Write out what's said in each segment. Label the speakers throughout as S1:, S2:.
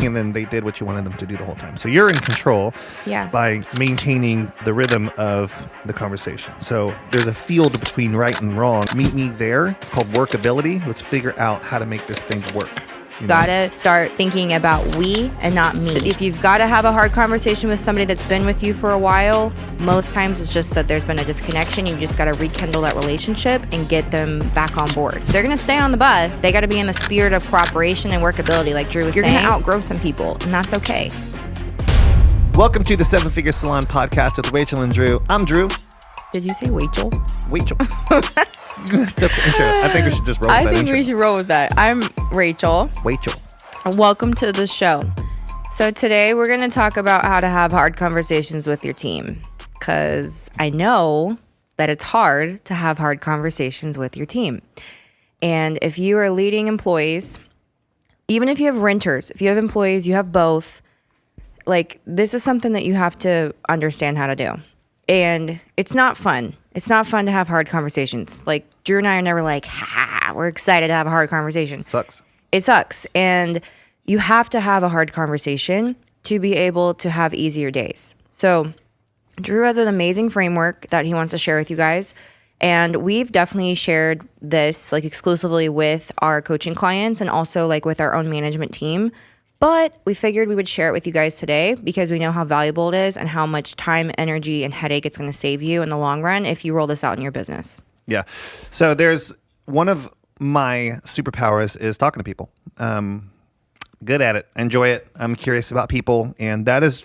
S1: talking, and then they did what you wanted them to do the whole time. So you're in control by maintaining the rhythm of the conversation. So there's a field between right and wrong. Meet me there. It's called workability. Let's figure out how to make this thing work.
S2: Gotta start thinking about we and not me. If you've got to have a hard conversation with somebody that's been with you for a while, most times it's just that there's been a disconnection. You just got to rekindle that relationship and get them back on board. They're going to stay on the bus. They got to be in the spirit of cooperation and workability, like Drew was saying. You're going to outgrow some people, and that's okay.
S1: Welcome to the 7 Figure Salon podcast with Rachel and Drew. I'm Drew.
S2: Did you say Rachel?
S1: Rachel. That's the intro. I think we should just roll with that intro.
S2: We should roll with that. I'm Rachel.
S1: Rachel.
S2: Welcome to the show. So today we're going to talk about how to have hard conversations with your team, because I know that it's hard to have hard conversations with your team. And if you are leading employees, even if you have renters, if you have employees, you have both, like, this is something that you have to understand how to do. And it's not fun. It's not fun to have hard conversations. Like, Drew and I are never like, we're excited to have a hard conversation. It sucks. And you have to have a hard conversation to be able to have easier days. So Drew has an amazing framework that he wants to share with you guys. And we've definitely shared this like exclusively with our coaching clients and also like with our own management team. But we figured we would share it with you guys today because we know how valuable it is and how much time, energy, and headache it's going to save you in the long run if you roll this out in your business.
S1: Yeah. So there's one of my superpowers is talking to people. Good at it. Enjoy it. I'm curious about people. And that is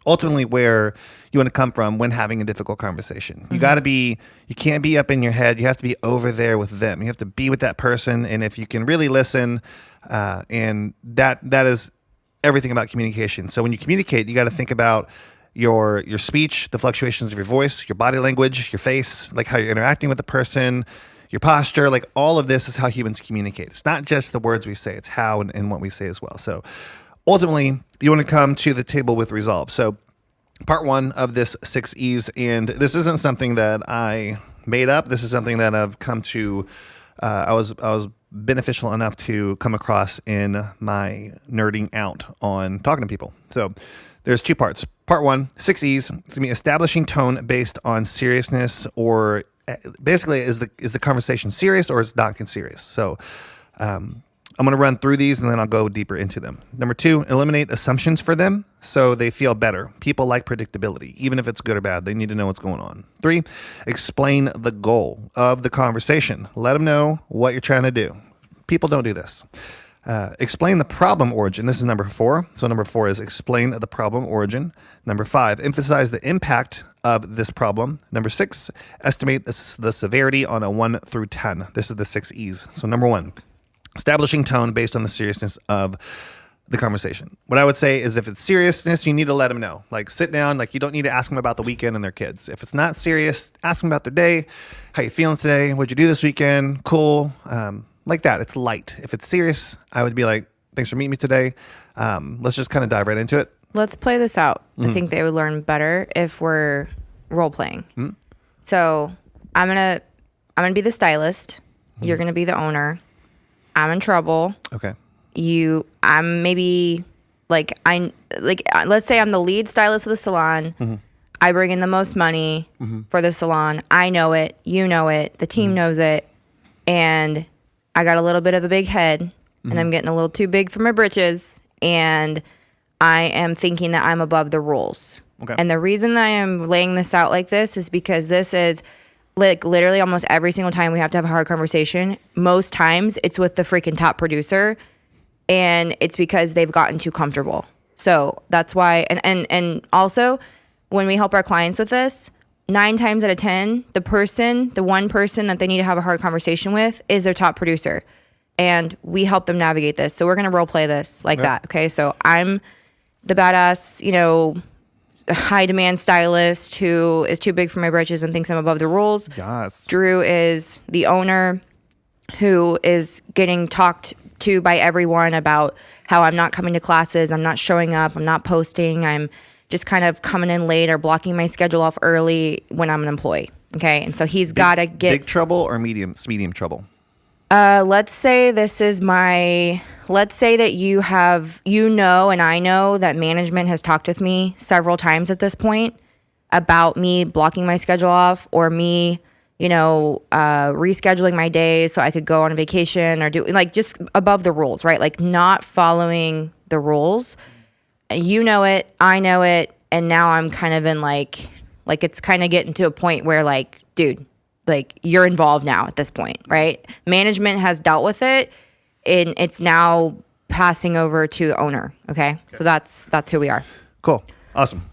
S1: ultimately where you want to come from when having a difficult conversation. You you can't be up in your head. You have to be over there with them. You have to be with that person. And if you can really listen, and that is everything about communication. So when you communicate, you got to think about your speech, the fluctuations of your voice, your body language, your face, like how you're interacting with the person, your posture, like all of this is how humans communicate. It's not just the words we say, it's how and what we say as well. So ultimately, you want to come to the table with resolve. So part one of this 6 E's, and this isn't something that I made up. This is something that I've come to, I was beneficial enough to come across in my nerding out on talking to people. So there's 2 parts. Part 1, 6 E's, it's going to be establishing tone based on seriousness, or basically is the conversation serious or is it not serious? So I'm going to run through these and then I'll go deeper into them. Number 2, eliminate assumptions for them so they feel better. People like predictability, even if it's good or bad. They need to know what's going on. 3, explain the goal of the conversation. Let them know what you're trying to do. People don't do this. Explain the problem origin. This is number 4. So number 4 is explain the problem origin. Number 5, emphasize the impact of this problem. Number 6, estimate the severity on a 1 through 10. This is the 6 E's. So number 1, establishing tone based on the seriousness of the conversation. What I would say is if it's seriousness, you need to let them know. Like, sit down. Like, you don't need to ask them about the weekend and their kids. If it's not serious, ask them about their day. How you feeling today? What'd you do this weekend? Cool. Like that. It's light. If it's serious, I would be like, thanks for meeting me today. Let's just kind of dive right into it.
S2: Let's play this out. I think they would learn better if we're role playing. So I'm gonna be the stylist. You're gonna be the owner. I'm in trouble.
S1: Okay.
S2: I'm maybe let's say I'm the lead stylist of the salon. I bring in the most money for the salon. I know it. You know it. The team knows it. And I got a little bit of a big head and I'm getting a little too big for my britches. And I am thinking that I'm above the rules.
S1: Okay.
S2: And the reason that I am laying this out like this is because this is like literally almost every single time we have to have a hard conversation. Most times it's with the freaking top producer, and it's because they've gotten too comfortable. So that's why, and also when we help our clients with this, 9 times out of 10, the one person that they need to have a hard conversation with is their top producer. And we help them navigate this. So we're going to role play this like that. Okay. So I'm the badass, high demand stylist who is too big for my britches and thinks I'm above the rules.
S1: Yes.
S2: Drew is the owner who is getting talked to by everyone about how I'm not coming to classes, I'm not showing up, I'm not posting, I'm just kind of coming in late or blocking my schedule off early when I'm an employee. Okay. And so he's got to get
S1: big trouble or medium trouble.
S2: Let's say this is let's say that you have, and I know that management has talked with me several times at this point about me blocking my schedule off or me, rescheduling my days so I could go on a vacation or do like just above the rules, right? Like not following the rules. You know it, I know it. And now I'm kind of in like it's kind of getting to a point where like, dude, like you're involved now at this point, right? Management has dealt with it and it's now passing over to owner. Okay. So that's who we are.
S1: Cool. Awesome.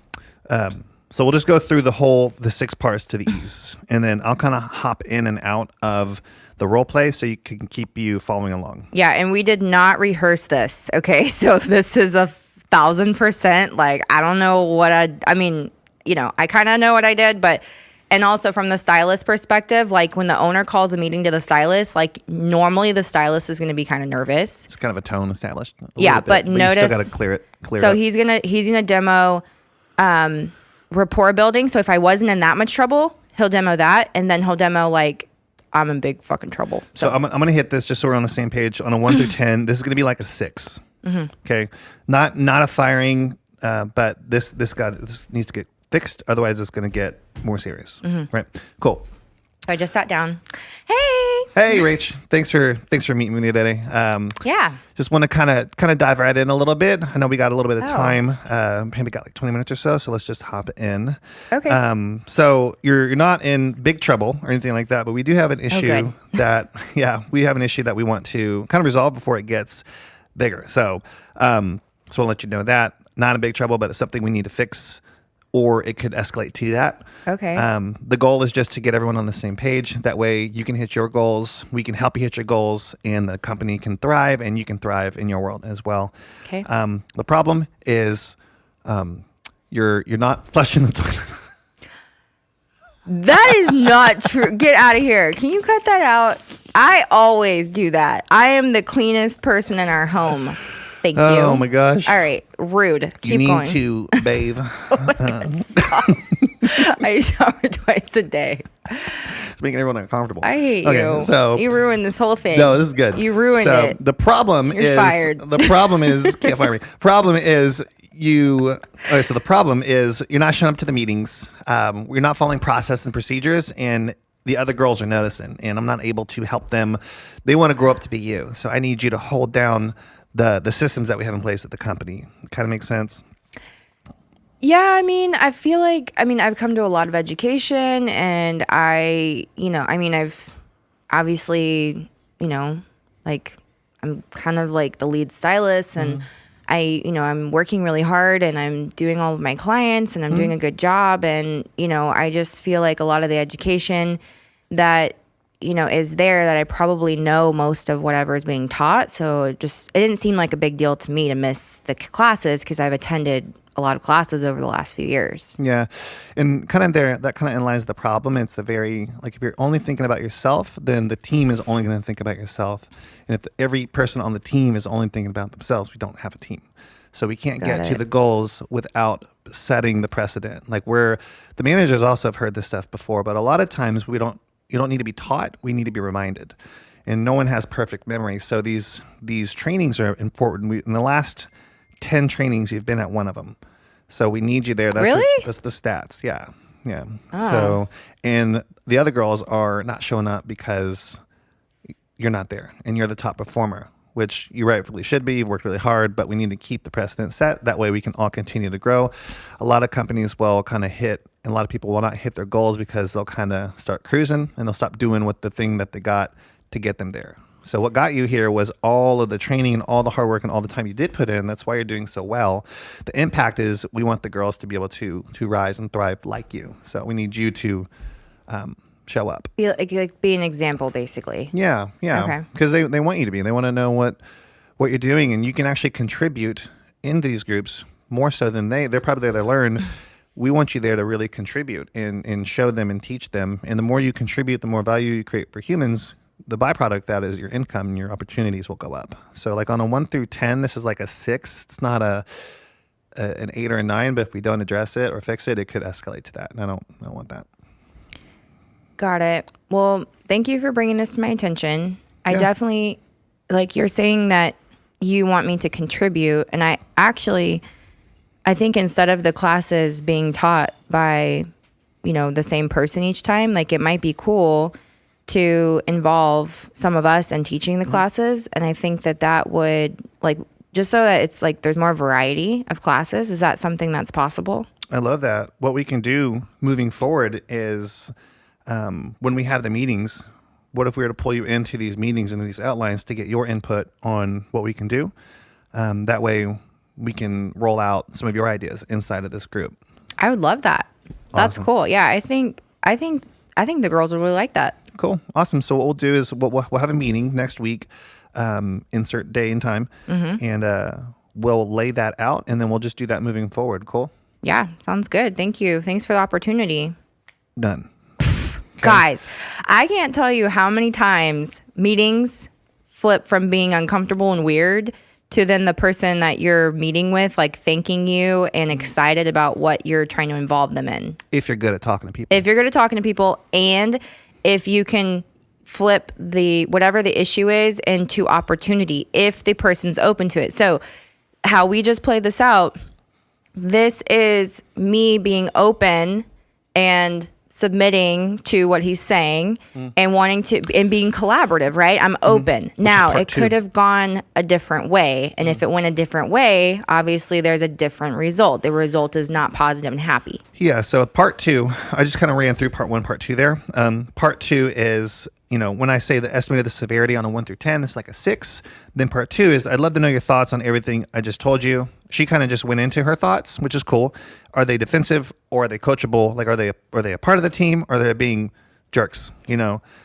S1: So we'll just go through the 6 parts to the E's, and then I'll kind of hop in and out of the role play so you can keep you following along.
S2: Yeah. And we did not rehearse this. Okay. So this is 1,000%. Like, I don't know what I mean, I kind of know what I did, but, and also from the stylist perspective, like when the owner calls a meeting to the stylist, like normally the stylist is going to be kind of nervous.
S1: It's kind of a tone established.
S2: Yeah. But notice,
S1: you still got to clear it.
S2: So
S1: up.
S2: he's going to demo, rapport building. So if I wasn't in that much trouble, he'll demo that. And then he'll demo like, I'm in big fucking trouble.
S1: So I'm going to hit this just so we're on the same page. On a 1 through 10, this is going to be like a 6. Mm-hmm. Okay. Not a firing, but this needs to get fixed. Otherwise it's going to get more serious. Mm-hmm. Right. Cool.
S2: I just sat down. Hey.
S1: Hey, Rach. Thanks for meeting with me today.
S2: Yeah.
S1: Just want to kind of dive right in a little bit. I know we got a little bit of time. Maybe got like 20 minutes or so. So let's just hop in.
S2: Okay.
S1: So you're not in big trouble or anything like that, but we do have an issue we have an issue that we want to kind of resolve before it gets bigger. So I'll let you know that not in big trouble, but it's something we need to fix, or it could escalate to that.
S2: Okay.
S1: The goal is just to get everyone on the same page. That way you can hit your goals, we can help you hit your goals, and the company can thrive, and you can thrive in your world as well.
S2: Okay.
S1: The problem is you're not flushing the toilet.
S2: That is not true. Get out of here. Can you cut that out? I always do that. I am the cleanest person in our home. Thank you.
S1: Oh my gosh.
S2: All right. Rude. Keep going.
S1: You need to bathe.
S2: Oh my God, stop. I shower twice a day.
S1: It's making everyone uncomfortable.
S2: I hate you.
S1: So
S2: you ruined this whole thing.
S1: No, this is good.
S2: You ruined it.
S1: The problem
S2: You're fired.
S1: The problem is can't fire me. Problem is so the problem is you're not showing up to the meetings. You're not following process and procedures, and the other girls are noticing, and I'm not able to help them. They want to grow up to be you. So I need you to hold down the systems that we have in place at the company. Kind of makes sense.
S2: Yeah, I feel like, I've come to a lot of education, and I've obviously, like I'm kind of like the lead stylist, and I'm working really hard, and I'm doing all of my clients, and I'm doing a good job, and I just feel like a lot of the education that is there, that I probably know most of whatever is being taught. So it didn't seem like a big deal to me to miss the classes, because I've attended a lot of classes over the last few years.
S1: Yeah. And that kind of underlies the problem. It's if you're only thinking about yourself, then the team is only going to think about yourself. And if every person on the team is only thinking about themselves, we don't have a team. So we can't get to the goals without setting the precedent. Like the managers also have heard this stuff before, but a lot of times you don't need to be taught. We need to be reminded. And no one has perfect memory. So these trainings are important. In the last 10 trainings, you've been at one of them. So we need you there. That's the stats. Yeah. Yeah. Oh. So, and the other girls are not showing up because you're not there and you're the top performer, which you rightfully should be. You've worked really hard, but we need to keep the precedent set. That way we can all continue to grow. A lot of companies will kind of hit, and a lot of people will not hit their goals because they'll kind of start cruising and they'll stop doing what the thing that they got to get them there. So what got you here was all of the training and all the hard work and all the time you did put in. That's why you're doing so well. The impact is we want the girls to be able to rise and thrive like you. So we need you to show up.
S2: Be an example, basically.
S1: Yeah.
S2: Okay.
S1: Because they want you to be. They want to know what you're doing, and you can actually contribute in these groups more so than they're probably there to learn. We want you there to really contribute and show them and teach them. And the more you contribute, the more value you create for humans. The byproduct that is your income and your opportunities will go up. So like on a 1 through 10, this is like a 6. It's not an 8 or a 9, but if we don't address it or fix it, it could escalate to that. And I don't want that.
S2: Got it. Well, thank you for bringing this to my attention. I definitely, like you're saying that you want me to contribute. And I think instead of the classes being taught by, the same person each time, like it might be cool to involve some of us in teaching the classes. And I think that would, like, just so that it's like there's more variety of classes. Is that something that's possible?
S1: I love that. What we can do moving forward is when we have the meetings, what if we were to pull you into these meetings and these outlines to get your input on what we can do? That way we can roll out some of your ideas inside of this group.
S2: I would love that. That's
S1: Awesome.
S2: cool. Yeah, I think the girls would really like that.
S1: Cool. Awesome. So what we'll do is we'll have a meeting next week, insert day and time, and we'll lay that out, and then we'll just do that moving forward. Cool?
S2: Yeah, sounds good. Thank you. Thanks for the opportunity.
S1: Done.
S2: Guys, I can't tell you how many times meetings flip from being uncomfortable and weird to then the person that you're meeting with, like, thanking you and excited about what you're trying to involve them in.
S1: If you're good at talking to people.
S2: If you're good at talking to people, and if you can flip whatever the issue is into opportunity, if the person's open to it. So how we just played this out, this is me being open and submitting to what he's saying and wanting to and being collaborative, right? I'm open. Now, it could have gone a different way. And if it went a different way, obviously there's a different result. The result is not positive and happy.
S1: Yeah. So part 2, I just kind of ran through part 1, part 2 there. Part 2 is, when I say the estimate of the severity on a 1 through 10, it's like a 6. Then part 2 is, I'd love to know your thoughts on everything I just told you. She kind of just went into her thoughts, which is cool. Are they defensive or are they coachable? Like, are they a part of the team or are they being jerks?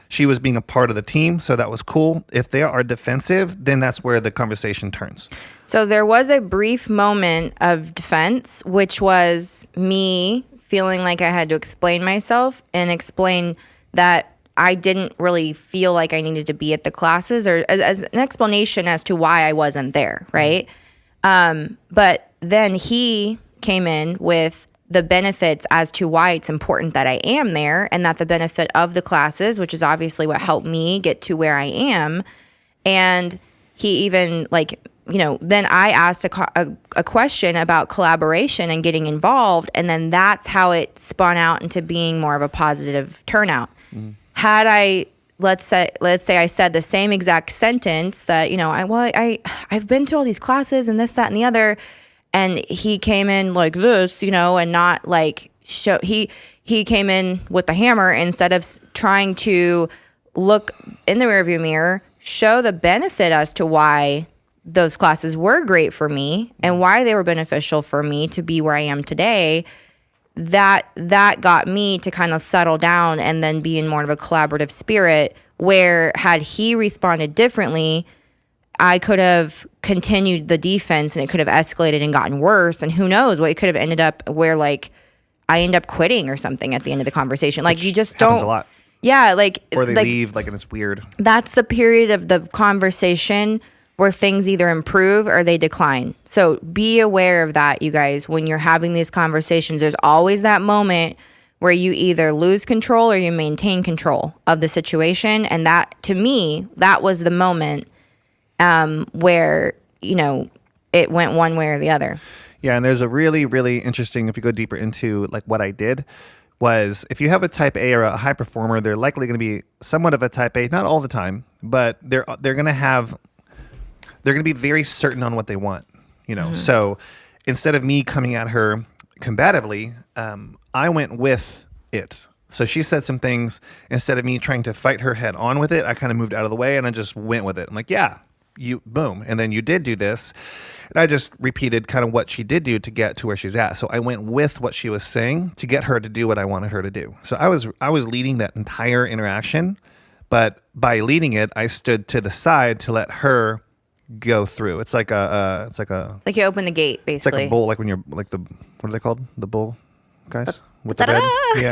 S1: She was being a part of the team, so that was cool. If they are defensive, then that's where the conversation turns.
S2: So there was a brief moment of defense, which was me feeling like I had to explain myself and explain that I didn't really feel like I needed to be at the classes, or as an explanation as to why I wasn't there, right? But then he came in with the benefits as to why it's important that I am there, and that the benefit of the classes, which is obviously what helped me get to where I am. And he even, then I asked a question about collaboration and getting involved, and then that's how it spun out into being more of a positive turnout. Had I, let's say I said the same exact sentence that, I've been to all these classes and this, that, and the other, and he came in like this, and not like he came in with the hammer instead of trying to look in the rearview mirror, show the benefit as to why those classes were great for me and why they were beneficial for me to be where I am today. That got me to kind of settle down and then be in more of a collaborative spirit, where had he responded differently, I could have continued the defense and it could have escalated and gotten worse. And who knows what it could have ended up where, like, I end up quitting or something at the end of the conversation. Like, you just
S1: happens
S2: don't.
S1: a lot.
S2: Yeah.
S1: Or they leave, and it's weird.
S2: That's the period of the conversation where things either improve or they decline. So be aware of that, you guys. When you're having these conversations, there's always that moment where you either lose control or you maintain control of the situation. And that, to me, that was the moment where, it went one way or the other.
S1: Yeah, and there's a really, really interesting, if you go deeper into like what I did, was if you have a type A or a high performer, they're likely going to be somewhat of a type A, not all the time, but they're going to be very certain on what they want, So instead of me coming at her combatively, I went with it. So she said some things. Instead of me trying to fight her head on with it, I kind of moved out of the way and I just went with it. I'm like, yeah, you boom. And then you did do this. And I just repeated kind of what she did do to get to where she's at. So I went with what she was saying to get her to do what I wanted her to do. So I was leading that entire interaction, but by leading it, I stood to the side to let her go through. It's like you
S2: open the gate, basically.
S1: It's like a bull, like when you're like what are they called? The bull guys with the red?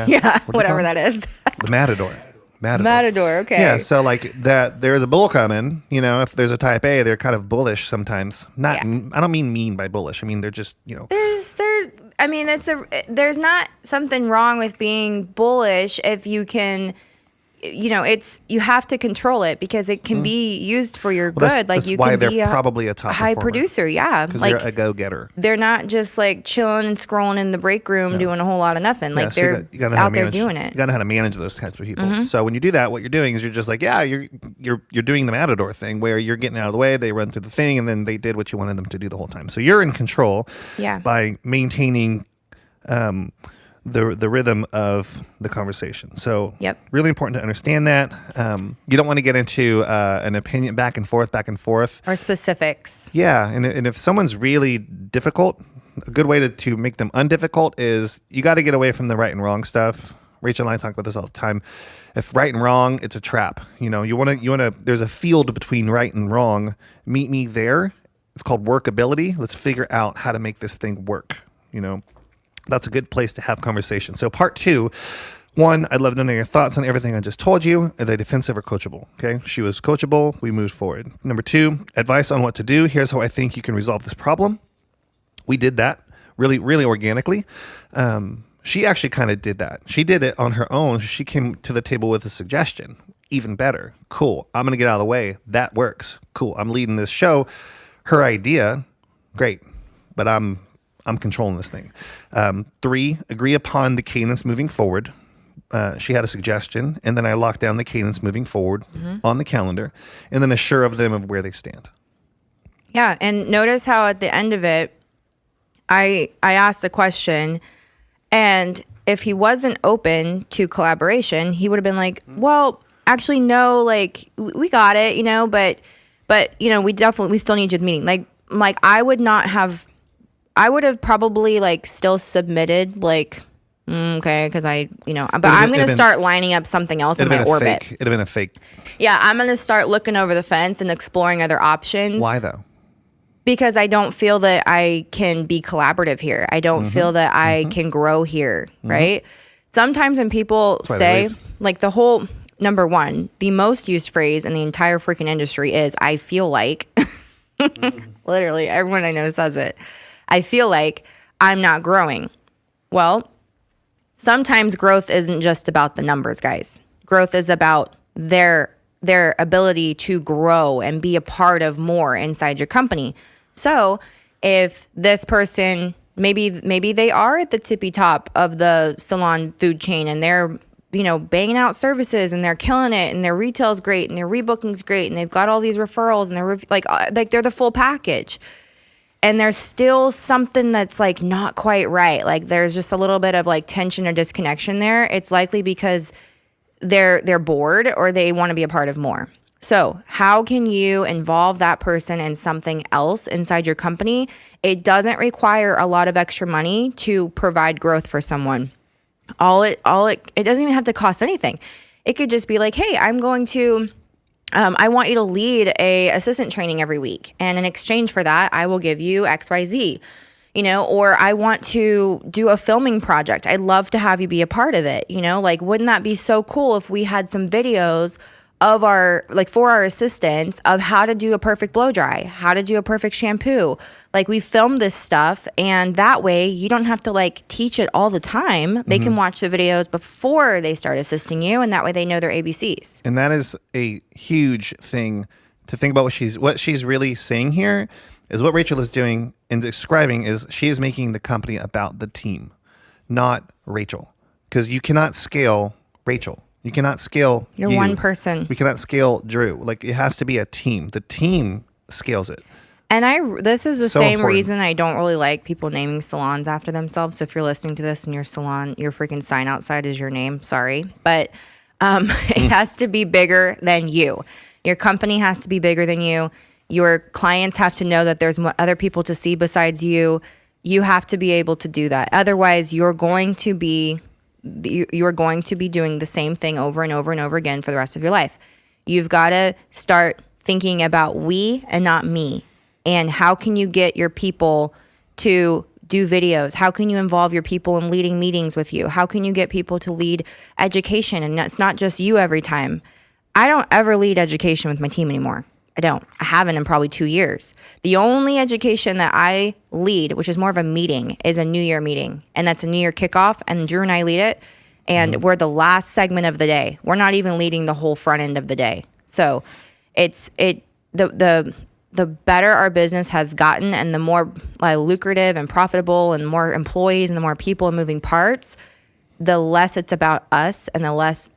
S2: Yeah, whatever that is.
S1: The matador.
S2: Okay.
S1: Yeah, so like that, there's a bull coming. If there's a type A, they're kind of bullish sometimes. I don't mean mean by bullish. I mean they're just
S2: there's not something wrong with being bullish if you can it's you have to control it because it can be used for your
S1: Well,
S2: good. Like
S1: that's
S2: you
S1: why
S2: can
S1: they're
S2: be
S1: probably a top
S2: high
S1: performer.
S2: producer. Yeah.
S1: Because
S2: Like
S1: they're a go-getter.
S2: they're not just like chilling and scrolling in the break room doing a whole lot of nothing. Like
S1: So
S2: they're
S1: you gotta know how
S2: out
S1: to
S2: there
S1: manage,
S2: doing it.
S1: You gotta know how to manage those types of people. So when you do that, what you're doing is you're just like, you're doing the Matador thing where you're getting out of the way, they run through the thing, and then they did what you wanted them to do the whole time. So you're in control
S2: Yeah.
S1: by maintaining the rhythm of the conversation. So
S2: Yep.
S1: really important to understand that. You don't want to get into an opinion back and forth.
S2: Or specifics.
S1: Yeah, and if someone's really difficult, a good way to make them undifficult is you got to get away from the right and wrong stuff. Rachel and I talk about this all the time. If right and wrong, it's a trap. You want to. There's a field between right and wrong. Meet me there. It's called workability. Let's figure out how to make this thing work. That's a good place to have conversation. So part 2. 1, I'd love to know your thoughts on everything I just told you. Are they defensive or coachable? Okay, she was coachable. We moved forward. Number 2, advice on what to do. Here's how I think you can resolve this problem. We did that really, really organically. She actually kind of did that. She did it on her own. She came to the table with a suggestion. Even better. Cool. I'm going to get out of the way. That works. Cool. I'm leading this show. Her idea, great. But I'm controlling this thing. 3, agree upon the cadence moving forward. She had a suggestion, and then I locked down the cadence moving forward on the calendar, and then assure of them of where they stand.
S2: Yeah, and notice how at the end of it, I asked a question, and if he wasn't open to collaboration, he would have been like, well, actually, no, like, we got it, but we still need you at the meeting. Like I would have probably like still submitted like, okay, because but I'm going to start lining up something else in my orbit.
S1: It'd have been a fake.
S2: Yeah, I'm going to start looking over the fence and exploring other options.
S1: Why though?
S2: Because I don't feel that I can be collaborative here. I don't feel that I can grow here, right? Sometimes when people say, like the whole, number 1, the most used phrase in the entire freaking industry is, I feel like, literally everyone I know says it. I feel like I'm not growing. Well, sometimes growth isn't just about the numbers, guys. Growth is about their ability to grow and be a part of more inside your company. So if this person, maybe they are at the tippy top of the salon food chain and they're, banging out services and they're killing it and their retail's great and their rebooking's great and they've got all these referrals and they're like they're the full package. And there's still something that's like not quite right. Like there's just a little bit of like tension or disconnection there. It's likely because they're bored or they want to be a part of more. So how can you involve that person in something else inside your company? It doesn't require a lot of extra money to provide growth for someone. It doesn't even have to cost anything. It could just be like, hey, I'm going to I want you to lead a assistant training every week. And in exchange for that, I will give you XYZ, or I want to do a filming project. I'd love to have you be a part of it. Like, wouldn't that be so cool if we had some videos of for our assistants of how to do a perfect blow dry, how to do a perfect shampoo. Like we film this stuff and that way you don't have to like teach it all the time. They can watch the videos before they start assisting you and that way they know their ABCs.
S1: And that is a huge thing to think about. What she's really saying here is what Rachel is doing and describing is she is making the company about the team, not Rachel. Because you cannot scale Rachel. You cannot scale
S2: You're one person.
S1: We cannot scale Drew. Like it has to be a team. The team scales it.
S2: And this is the same
S1: important.
S2: reason I don't really like people naming salons after themselves. So if you're listening to this and your salon, your freaking sign outside is your name, sorry. But it has to be bigger than you. Your company has to be bigger than you. Your clients have to know that there's other people to see besides you. You have to be able to do that. Otherwise, you're going to be doing the same thing over and over and over again for the rest of your life. You've got to start thinking about we and not me. And how can you get your people to do videos? How can you involve your people in leading meetings with you? How can you get people to lead education? And it's not just you every time. I don't ever lead education with my team anymore. I haven't in probably 2 years. The only education that I lead, which is more of a meeting, is a New Year meeting. And that's a New Year kickoff. And Drew and I lead it. and we're the last segment of the day. We're not even leading the whole front end of the day. So the better our business has gotten, and the more lucrative and profitable, and more employees and the more people and moving parts, the less it's about us, and the less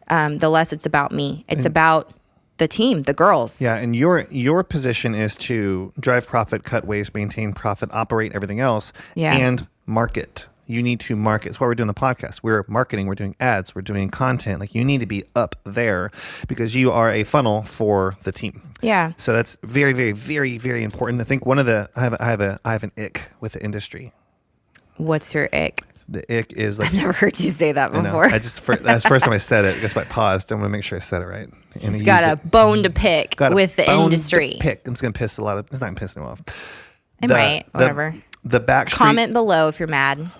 S2: it's about me. It's about the team, the girls.
S1: Yeah, and your position is to drive profit, cut waste, maintain profit, operate everything else, and market. You need to market. That's why we're doing the podcast. We're marketing. We're doing ads. We're doing content. Like, you need to be up there because you are a funnel for the team.
S2: Yeah.
S1: So that's very, very, very, very important. I think one of the I have an ick with the industry.
S2: What's your ick?
S1: The ick is like,
S2: I've never heard you say that before.
S1: That's the first time I said it. I guess I paused. I'm gonna make sure I said it right. And
S2: got a bone to pick with the industry.
S1: Pick. I'm just gonna piss a lot of. It's not pissing them off.
S2: It might. Whatever.
S1: The Backstreet.
S2: Comment below if you're mad.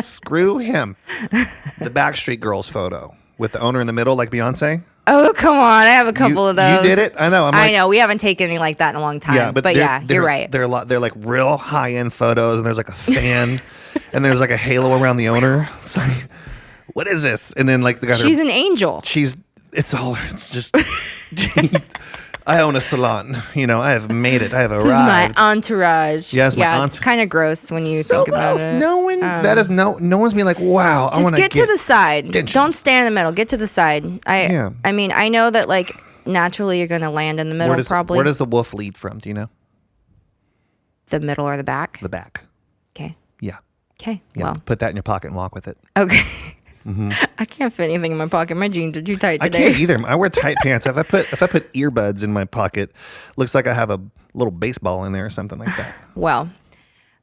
S1: Screw him. The Backstreet Girls photo with the owner in the middle, like Beyonce.
S2: Oh, come on. I have a couple of those.
S1: You did it? I know.
S2: I know. We haven't taken any like that in a long time. Yeah, but yeah, you're right.
S1: They're like real high end photos, and there's like a fan, and there's like a halo around the owner. It's like, what is this? And then like
S2: she's an angel.
S1: It's just. I own a salon. I have made it. I have arrived.
S2: My entourage.
S1: Yes,
S2: it's kind of gross when you think about it.
S1: No one. That is no one's being like, wow.
S2: Just get to the side. Don't stand in the middle. Get to the side. I mean, I know that like naturally you're going to land in the middle. Probably.
S1: Where does the wolf lead from? Do you know?
S2: The middle or the back?
S1: The back.
S2: Okay.
S1: Yeah.
S2: Okay.
S1: Yeah. Well, put that in your pocket and walk with it.
S2: Okay. Mm-hmm. I can't fit anything in my pocket. My jeans are too tight today.
S1: I can't either. I wear tight pants. If I put earbuds in my pocket, looks like I have a little baseball in there or something like that.
S2: Well,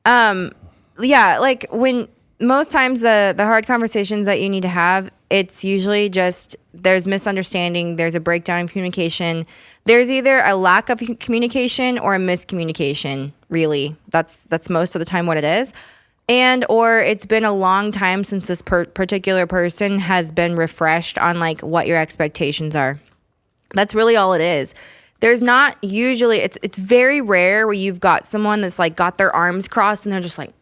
S2: yeah, like when most times the hard conversations that you need to have, it's usually just there's misunderstanding, there's a breakdown in communication. There's either a lack of communication or a miscommunication, really. That's most of the time what it is. And or it's been a long time since this particular person has been refreshed on like what your expectations are. That's really all it is. There's not usually, it's very rare where you've got someone that's like got their arms crossed and they're just like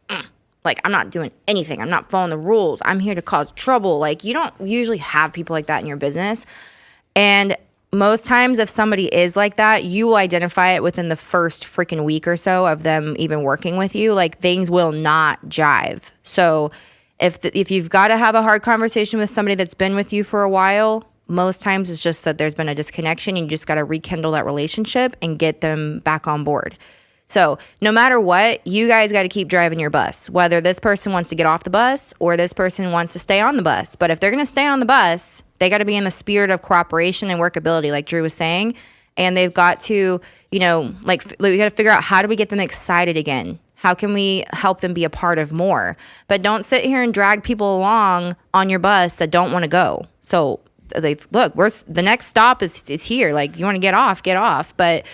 S2: I'm not doing anything. I'm not following the rules. I'm here to cause trouble. Like, you don't usually have people like that in your business. And most times if somebody is like that, you will identify it within the first freaking week or so of them even working with you. Like, things will not jive. So if you've got to have a hard conversation with somebody that's been with you for a while, most times it's just that there's been a disconnection. You just got to rekindle that relationship and get them back on board. So no matter what, you guys got to keep driving your bus, whether this person wants to get off the bus or this person wants to stay on the bus. But if they're going to stay on the bus, they got to be in the spirit of cooperation and workability, like Drew was saying. And they've got to, we got to figure out, how do we get them excited again? How can we help them be a part of more? But don't sit here and drag people along on your bus that don't want to go. So the next stop is here. Like, you want to get off. But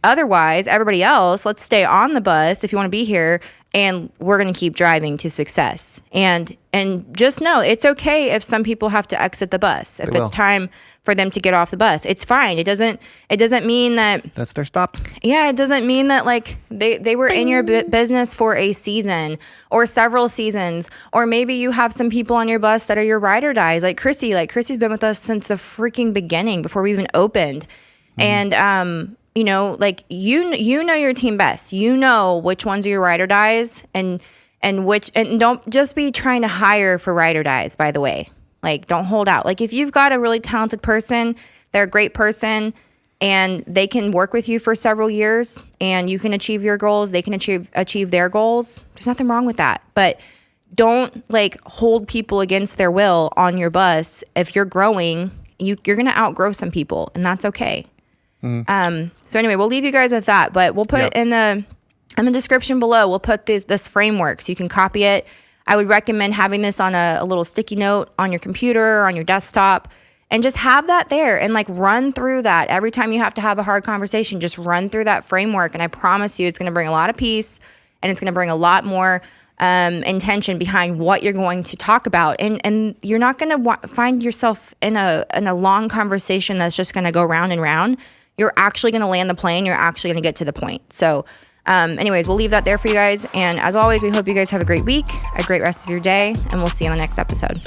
S2: otherwise, everybody else, let's stay on the bus if you want to be here, and we're going to keep driving to success. And just know it's okay if some people have to exit the bus. If it's time for them to get off the bus, it's fine. It doesn't mean that
S1: that's their stop.
S2: Yeah, it doesn't mean that like they were in your business for a season or several seasons, or maybe you have some people on your bus that are your ride or dies, like Chrissy. Like, Chrissy's been with us since the freaking beginning, before we even opened. Mm-hmm. And you know your team best. You know which ones are your ride or dies, and don't just be trying to hire for ride or dies, by the way. Like, don't hold out. Like, if you've got a really talented person, they're a great person, and they can work with you for several years, and you can achieve your goals, they can achieve their goals, there's nothing wrong with that. But don't like hold people against their will on your bus. If you're growing, you're going to outgrow some people, and that's okay. So anyway, we'll leave you guys with that, but we'll put in the description below, we'll put this framework so you can copy it. I would recommend having this on a little sticky note on your computer or on your desktop, and just have that there and like run through that every time you have to have a hard conversation. Just run through that framework, and I promise you it's going to bring a lot of peace, and it's going to bring a lot more intention behind what you're going to talk about, and you're not going to find yourself in a long conversation that's just going to go round and round. You're actually going to land the plane. You're actually going to get to the point. So anyways, we'll leave that there for you guys. And as always, we hope you guys have a great week, a great rest of your day, and we'll see you on the next episode.